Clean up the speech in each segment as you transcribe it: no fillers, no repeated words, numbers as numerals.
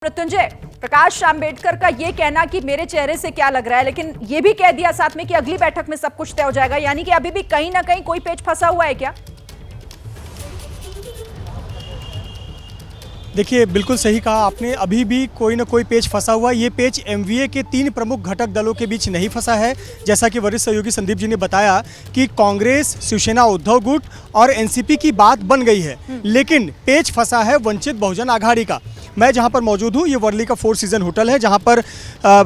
मृत्युंजय, प्रकाश आंबेडकर का यह कहना कि मेरे चेहरे से क्या लग रहा है, लेकिन यह भी कह दिया साथ में कि अगली बैठक में सब कुछ तय हो जाएगा, यानी कि अभी भी कहीं ना कहीं कोई पेच फंसा हुआ है क्या? देखिए, बिल्कुल सही कहा आपने। अभी भी कोई ना कोई पेच फंसा हुआ है। ये पेच एमवीए के 3 प्रमुख घटक दलों के बीच नहीं फंसा है। जैसा कि वरिष्ठ सहयोगी संदीप जी ने बताया कि कांग्रेस, शिवसेना, उद्धव गुट और एनसीपी की बात बन गई है, लेकिन पेच फंसा है वंचित बहुजन आघाड़ी का। मैं जहां पर मौजूद हूं, ये वर्ली का 4 सीजन होटल है, जहां पर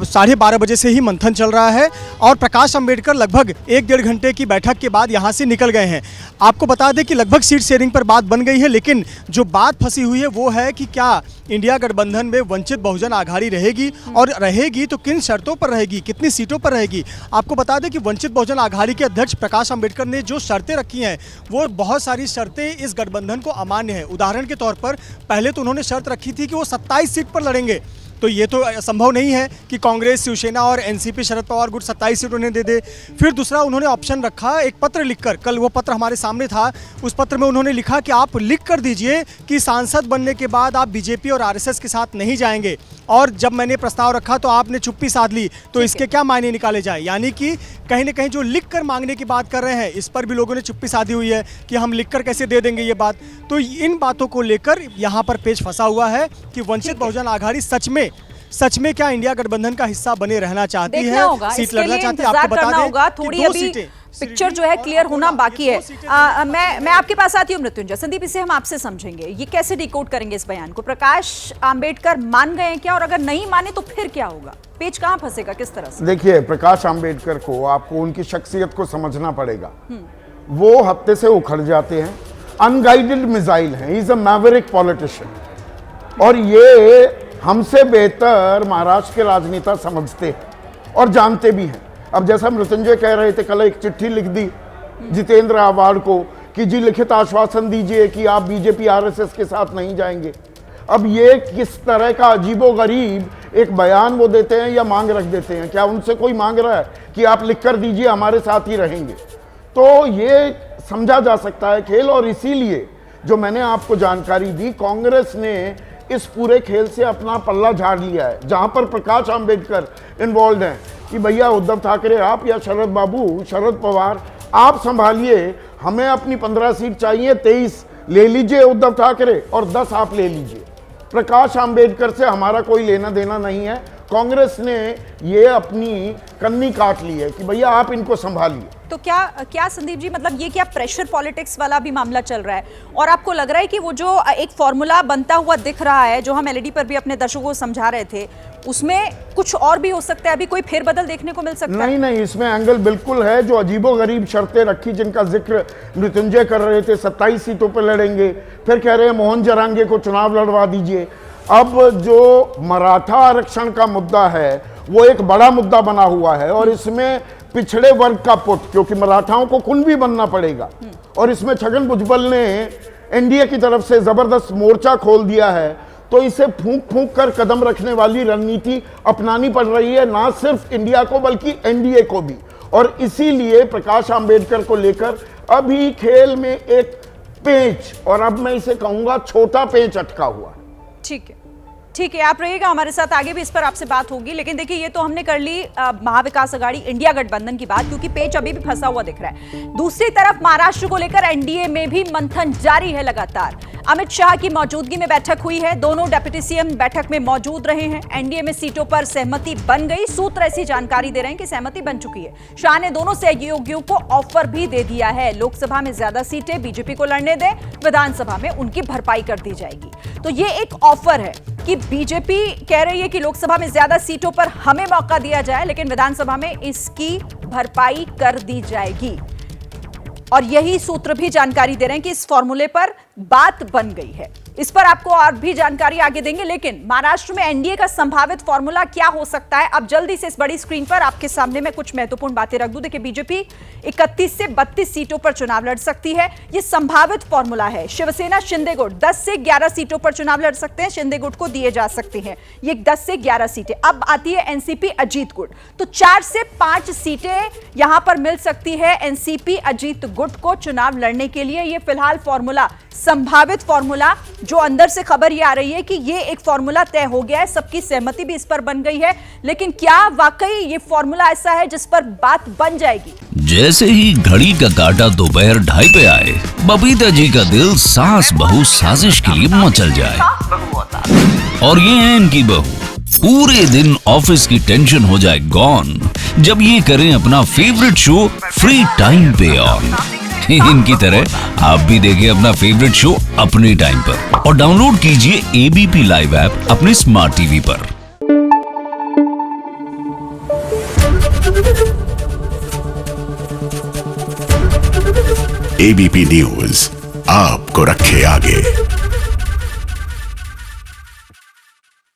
12:30 बजे से ही मंथन चल रहा है और प्रकाश अंबेडकर लगभग 1-1.5 घंटे की बैठक के बाद यहां से निकल गए हैं। आपको बता दें कि लगभग सीट शेयरिंग पर बात बन गई है, लेकिन जो बात फंसी हुई है वो है कि क्या इंडिया गठबंधन में वंचित बहुजन आघाड़ी रहेगी, और रहेगी तो किन शर्तों पर रहेगी, कितनी सीटों पर रहेगी। आपको बता दें कि वंचित बहुजन आघाड़ी के अध्यक्ष प्रकाश अंबेडकर ने जो शर्तें रखी हैं, वो बहुत सारी शर्तें इस गठबंधन को अमान्य है। उदाहरण के तौर पर पहले तो उन्होंने शर्त रखी थी कि वो 27 सीट पर लड़ेंगे, तो ये तो संभव नहीं है कि कांग्रेस, शिवसेना और एनसीपी शरद पवार गुट 27 सीट उन्हें दे दे। फिर दूसरा उन्होंने ऑप्शन रखा एक पत्र लिखकर, कल वो पत्र हमारे सामने था। उस पत्र में उन्होंने लिखा कि आप लिख कर दीजिए कि सांसद बनने के बाद आप बीजेपी और आरएसएस के साथ नहीं जाएंगे। और जब मैंने प्रस्ताव रखा तो आपने चुप्पी साध ली, तो इसके क्या मायने निकाले जाए। यानी कि कहीं ना कहीं जो लिख कर मांगने की बात कर रहे हैं, इस पर भी लोगों ने चुप्पी साधी हुई है कि हम लिख कर कैसे दे देंगे ये बात। तो इन बातों को लेकर यहाँ पर पेच फंसा हुआ है कि वंचित बहुजन आघाड़ी सच में क्या इंडिया गठबंधन का हिस्सा बने रहना चाहती है, सीट लड़ना चाहती है। आपको बता दें थोड़ी अभी पिक्चर जो है क्लियर होना बाकी है। मैं आपके पास आती हूँ मृत्युंजय। संदीप, इसे हम आपसे समझेंगे, ये कैसे डिकोड करेंगे इस बयान को? प्रकाश आंबेडकर मान गए हैं क्या, और अगर नहीं माने तो फिर क्या होगा? पेच कहाँ फंसेगा, किस तरह से? देखिए, प्रकाश आंबेडकर को आपको उनकी शख्सियत को समझना पड़ेगा। वो हफ्ते से उखड़ जाते हैं, अनगाइडेड मिसाइल हैं, इज अ मैवरिक पॉलिटिशियन, और ये हमसे बेहतर महाराष्ट्र के राजनेता समझते हैं और जानते भी हैं। अब जैसा मृत्युंजय कह रहे थे, कल एक चिट्ठी लिख दी जितेंद्र आव्हाड को कि जी लिखित आश्वासन दीजिए कि आप बीजेपी आरएसएस के साथ नहीं जाएंगे। अब ये किस तरह का अजीबोगरीब एक बयान वो देते हैं या मांग रख देते हैं? क्या उनसे कोई मांग रहा है कि आप लिख कर दीजिए हमारे साथ ही रहेंगे? तो ये समझा जा सकता है खेल, और इसीलिए जो मैंने आपको जानकारी दी, कांग्रेस ने इस पूरे खेल से अपना पल्ला झाड़ लिया है। जहां पर प्रकाश आंबेडकर इन्वॉल्व हैं कि भैया उद्धव ठाकरे आप या शरद पवार आप संभालिए, हमें अपनी 15 सीट चाहिए, 23 ले लीजिए उद्धव ठाकरे और 10 आप ले लीजिए। प्रकाश आंबेडकर से हमारा कोई लेना देना नहीं है। कांग्रेस ने ये अपनी कन्नी काट ली है कि भैया आप इनको संभालिए। तो क्या संदीप जी, मतलब ये क्या प्रेशर पॉलिटिक्स वाला भी मामला चल रहा है, और आपको लग रहा है कि वो जो एक फॉर्मूला बनता हुआ दिख रहा है, जो हम एलईडी पर भी अपने दर्शकों को समझा रहे थे, उसमें कुछ और भी हो सकता है? अभी कोई फेरबदल देखने को मिल सकता है? नहीं, इसमें एंगल बिल्कुल है। जो अजीबोगरीब शर्तें रखी, जिनका जिक्र मृत्युंजय कर रहे थे, 27 सीटों पर लड़ेंगे, फिर कह रहे हैं मोहन जरांगे को चुनाव लड़वा दीजिए। अब जो मराठा आरक्षण का मुद्दा है वो एक बड़ा मुद्दा बना हुआ है, और इसमें पिछड़े वर्ग का पुट, क्योंकि मराठाओं को कुणबी बनना पड़ेगा, और इसमें छगन भुजबल ने एनडीए की तरफ से जबरदस्त मोर्चा खोल दिया है। तो इसे फूंक कर कदम रखने वाली रणनीति अपनानी पड़ रही है, ना सिर्फ इंडिया को बल्कि एनडीए को भी। और इसीलिए प्रकाश आंबेडकर को लेकर अभी खेल में एक पेंच, और अब मैं इसे कहूंगा छोटा पेंच, अटका हुआ है। ठीक है, आप रहिएगा हमारे साथ, आगे भी इस पर आपसे बात होगी। लेकिन देखिए, ये तो हमने कर ली महाविकास आघाड़ी इंडिया गठबंधन की बात, क्योंकि पेच अभी भी फंसा हुआ दिख रहा है। दूसरी तरफ महाराष्ट्र को लेकर एनडीए में भी मंथन जारी है लगातार। अमित शाह की मौजूदगी में बैठक हुई है, दोनों डिप्टी सीएम बैठक में मौजूद रहे हैं। एनडीए में सीटों पर सहमति बन गई, सूत्र ऐसी जानकारी दे रहे हैं कि सहमति बन चुकी है। शाह ने दोनों सहयोगियों को ऑफर भी दे दिया है, लोकसभा में ज्यादा सीटें बीजेपी को लड़ने दें, विधानसभा में उनकी भरपाई कर दी जाएगी। तो ये एक ऑफर है कि बीजेपी कह रही है कि लोकसभा में ज्यादा सीटों पर हमें मौका दिया जाए, लेकिन विधानसभा में इसकी भरपाई कर दी जाएगी। और यही सूत्र भी जानकारी दे रहे हैं कि इस फॉर्मूले पर बात बन गई है। इस पर आपको और भी जानकारी आगे देंगे, लेकिन महाराष्ट्र में एनडीए का संभावित फॉर्मूला क्या हो सकता है, अब जल्दी से इस बड़ी स्क्रीन पर आपके सामने मैं कुछ महत्वपूर्ण बातें रख दूं। देखिए, बीजेपी 31 से 32 सीटों पर चुनाव लड़ सकती है, यह संभावित फॉर्मूला है। शिवसेना, शिंदे गुट 10 से 11 सीटों पर चुनाव लड़ सकते हैं, शिंदे गुट को दिए जा सकते हैं ये 10 से 11 सीटें। अब आती है एनसीपी, अजीत गुट, तो 4 से 5 सीटें यहां पर मिल सकती है एनसीपी, अजीत गुट को चुनाव लड़ने के लिए। यह फिलहाल फॉर्मूला, संभावित फॉर्मूला जो अंदर से खबर ये आ रही है कि ये एक फॉर्मूला तय हो गया है, सबकी सहमति भी इस पर बन गई है, लेकिन क्या वाकई ये फॉर्मूला ऐसा है जिस पर बात बन जाएगी? जैसे ही घड़ी का काटा दोपहर 2:30 पे आए, बबीता जी का दिल सास बहू साजिश के लिए मचल जाए। और ये है इनकी बहू, पूरे दिन ऑफिस की टेंशन हो जाए गॉन जब ये करें अपना फेवरेट शो फ्री टाइम पे ऑन। इनकी तरह आप भी देखिए अपना फेवरेट शो अपने टाइम पर और डाउनलोड कीजिए एबीपी लाइव ऐप अपने स्मार्ट टीवी पर। एबीपी न्यूज आपको रखे आगे।